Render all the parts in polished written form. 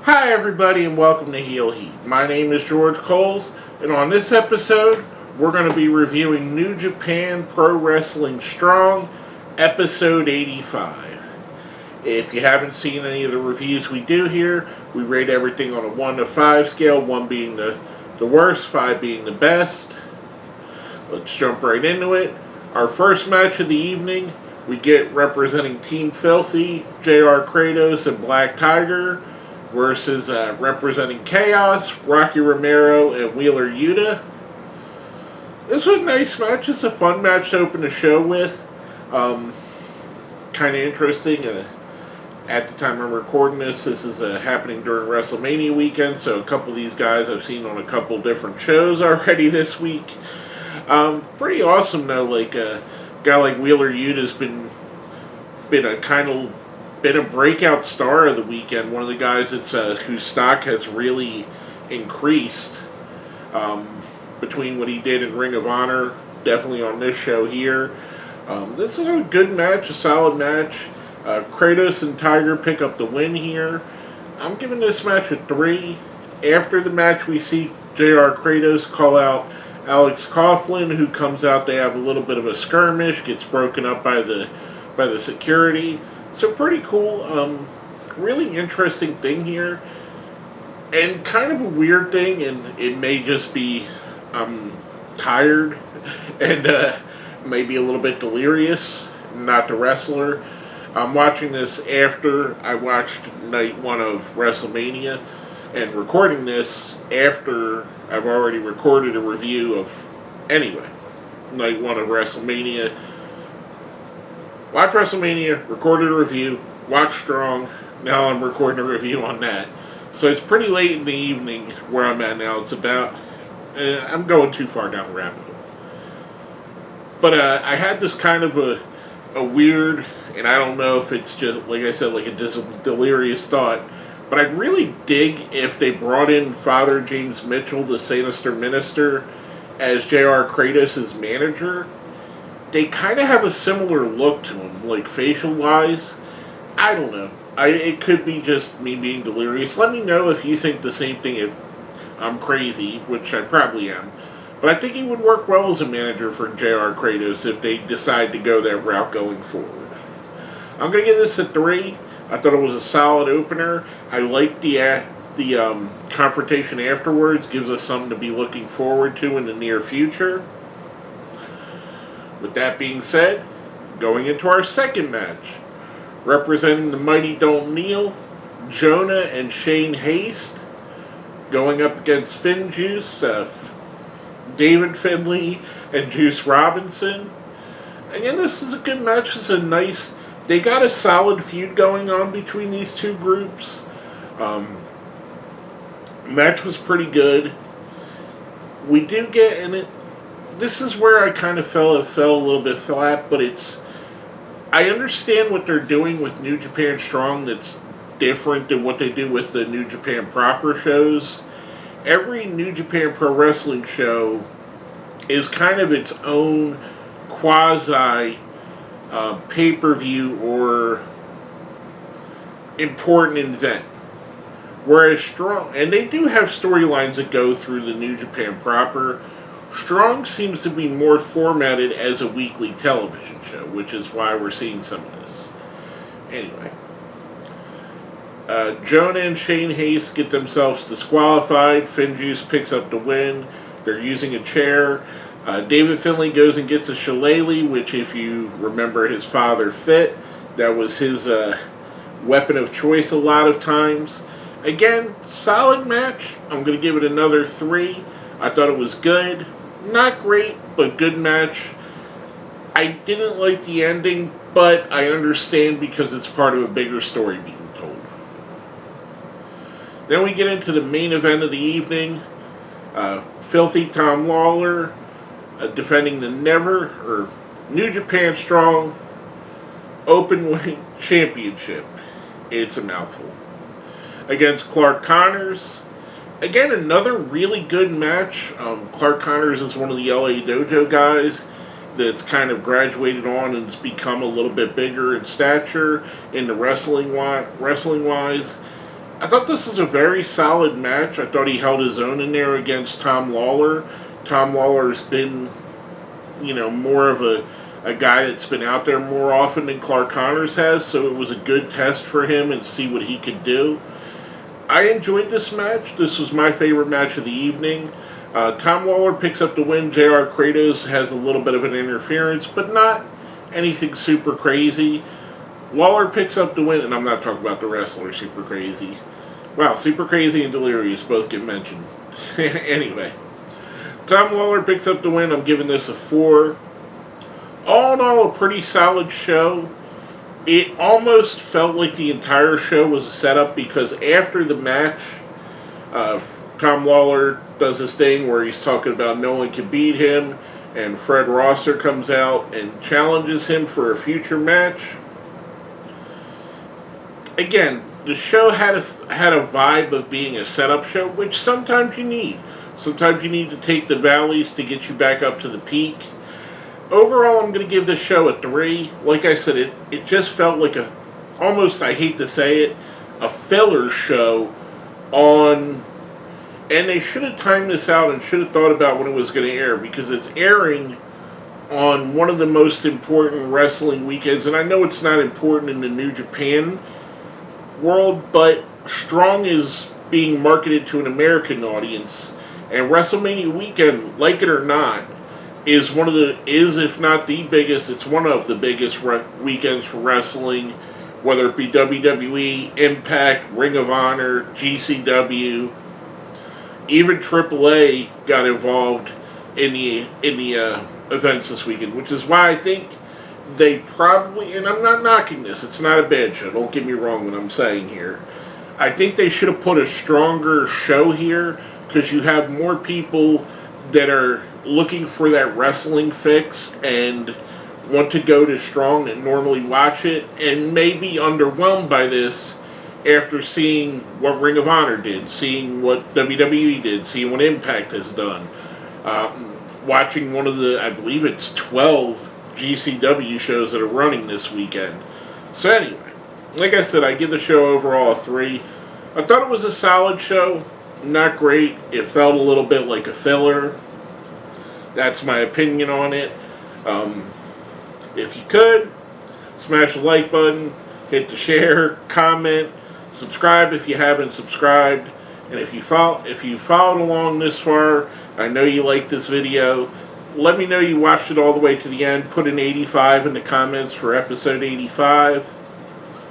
Hi everybody and welcome to Heel Heat. My name is George Coles, and on this episode we're going to be reviewing New Japan Pro Wrestling Strong, episode 85. If you haven't seen any of the reviews we do here, we rate everything on a 1 to 5 scale, 1 being the worst, 5 being the best. Let's jump right into it. Our first match of the evening, we get representing Team Filthy, JR Kratos and Black Tiger, versus representing Chaos, Rocky Romero, and Wheeler Yuta. This was a nice match. It's a fun match to open the show with. Kind of interesting. At the time I'm recording this is happening during WrestleMania weekend, so a couple of these guys I've seen on a couple different shows already this week. Pretty awesome though. Like a guy like Wheeler Yuta's been a breakout star of the weekend. One of the guys that's whose stock has really increased between what he did in Ring of Honor, definitely on this show here. This is a good match, a solid match. Kratos and Tiger pick up the win here. I'm giving this match a 3. After the match, we see JR Kratos call out Alex Coughlin, who comes out. They have a little bit of a skirmish, gets broken up by the security. So pretty cool, really interesting thing here, and kind of a weird thing, and it may just be I'm tired and maybe a little bit delirious, not the wrestler. I'm watching this after I watched night 1 of WrestleMania, and recording this after I've already recorded a review of, night 1 of WrestleMania. Watch WrestleMania, recorded a review, watch Strong, now I'm recording a review on that. So it's pretty late in the evening where I'm at now. It's about, I'm going too far down the rabbit hole. But I had this kind of a weird, and I don't know if it's just, like I said, like a delirious thought, but I'd really dig if they brought in Father James Mitchell, the Sinister Minister, as JR Kratos' manager. They kind of have a similar look to him, like facial-wise. I don't know. It could be just me being delirious. Let me know if you think the same thing, if I'm crazy, which I probably am. But I think he would work well as a manager for JR Kratos if they decide to go that route going forward. I'm going to give this a 3. I thought it was a solid opener. I like the confrontation afterwards. Gives us something to be looking forward to in the near future. With that being said, going into our second match, representing the Mighty Don't Kneel, Jonah and Shane Haste, going up against Finn Juice, David Finlay, and Juice Robinson. Again, this is a good match. It's a nice, they got a solid feud going on between these two groups. Match was pretty good. We do get in it. This is where I kind of fell a little bit flat, but I understand what they're doing with New Japan Strong that's different than what they do with the New Japan proper shows. Every New Japan Pro Wrestling show is kind of its own quasi pay-per-view or important event. Whereas Strong, and they do have storylines that go through the New Japan proper, Strong seems to be more formatted as a weekly television show, which is why we're seeing some of this. Anyway, Jonah and Shane Haste get themselves disqualified. Finn Juice picks up the win. They're using a chair. David Finlay goes and gets a shillelagh, which, if you remember his father Fit, that was his weapon of choice a lot of times. Again, solid match. I'm going to give it another 3. I thought it was good. Not great, but good match. I didn't like the ending, but I understand because it's part of a bigger story being told. Then we get into the main event of the evening. Filthy Tom Lawler defending the New Japan Strong Openweight Championship. It's a mouthful. Against Clark Connors. Again, another really good match. Clark Connors is one of the LA Dojo guys that's kind of graduated on and has become a little bit bigger in stature in the wrestling wise. I thought this was a very solid match. I thought he held his own in there against Tom Lawler. Tom Lawler's been, more of a guy that's been out there more often than Clark Connors has, so it was a good test for him and see what he could do. I enjoyed this match. This was my favorite match of the evening. Tom Lawler picks up the win. J.R. Kratos has a little bit of an interference, but not anything super crazy. Lawler picks up the win, and I'm not talking about the wrestler Super Crazy. Wow, Super Crazy and Delirious both get mentioned. Anyway, Tom Lawler picks up the win. I'm giving this a 4. All in all, a pretty solid show. It almost felt like the entire show was a setup because after the match, Tom Lawler does this thing where he's talking about no one can beat him, and Fred Rosser comes out and challenges him for a future match. Again, the show had a vibe of being a setup show, which sometimes you need. Sometimes you need to take the valleys to get you back up to the peak. Overall, I'm going to give this show a 3. Like I said, it just felt like almost, I hate to say it, a filler show on, and they should have timed this out and should have thought about when it was going to air, because it's airing on one of the most important wrestling weekends, and I know it's not important in the New Japan world, but Strong is being marketed to an American audience, and WrestleMania weekend, like it or not, is if not the biggest, it's one of the biggest weekends for wrestling, whether it be WWE, Impact, Ring of Honor, GCW, even AAA got involved in the events this weekend, which is why I think they probably, and I'm not knocking this, it's not a bad show, don't get me wrong what I'm saying here. I think they should have put a stronger show here, because you have more people that are looking for that wrestling fix and want to go to Strong and normally watch it, and may be underwhelmed by this after seeing what Ring of Honor did, seeing what WWE did, seeing what Impact has done, watching one of the, I believe it's 12 GCW shows that are running this weekend. So anyway, like I said, I give the show overall a 3. I thought it was a solid show. Not great. It felt a little bit like a filler. That's my opinion on it. If you could, smash the like button, hit the share, comment, subscribe if you haven't subscribed, and if you followed along this far, I know you liked this video. Let me know you watched it all the way to the end. Put an 85 in the comments for episode 85.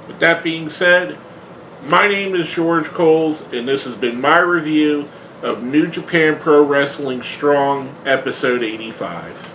With that being said, my name is George Coles, and this has been my review of New Japan Pro Wrestling Strong, episode 85.